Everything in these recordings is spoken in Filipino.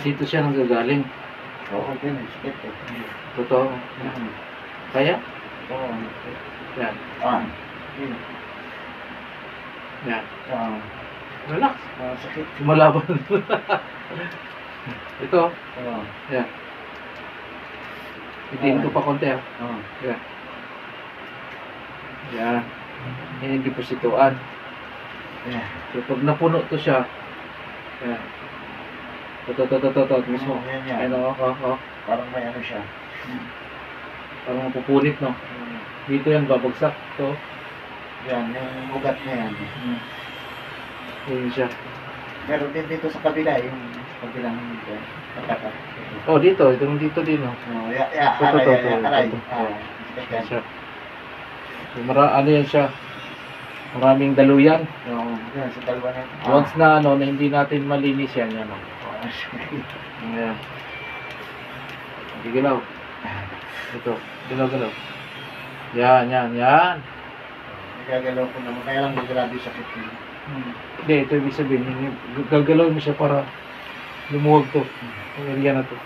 Dito siya nanggagaling. Oo, ganun. Sakit eh. Totoo. Kaya? Oo. Yan. Yun. Yan. Relax. Sakit. Malaban. Ito. Oo. Yan. Itiin ko pa konti. Oo. Yan. Yan. Yan yung deposituan. Yan. So, pag napuno to siya, yan. Ito mismo. Yan, yan. Ano, Parang may ano siya. parang mapupunit, no? Dito yan, babagsak. To. Yan, yung ugat na yan. Yun siya. Meron din dito sa kabila, yung sa kabilang dito. Katapat. Oh, dito. Itong dito din, no? Aray. Yan siya. So, ano yan siya? Maraming daluyan. Yan, sa dalawa na. Once na, na hindi natin malinis yan, yan, no? Ayan. Hindi galaw. Ito. Galaw. Yan. Nagagalaw ko naman. Kaya lang grabe sakit yun. Hindi, ito ibig sabihin. Gagalaw mo siya para lumuwag to. Ang area na to.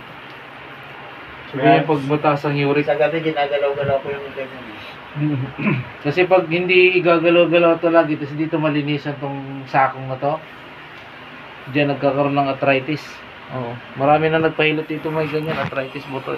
Sabihin pag mataas ang uric. Sa gabi, ginagalaw-galaw ko yung ganyan. Kasi pag hindi igagalaw-galaw to lagi, tapos dito malinisan tong sakong na to, diyan nagkakaroon ng arthritis. Oo. Marami na nagpahilot dito may ganyan, arthritis button.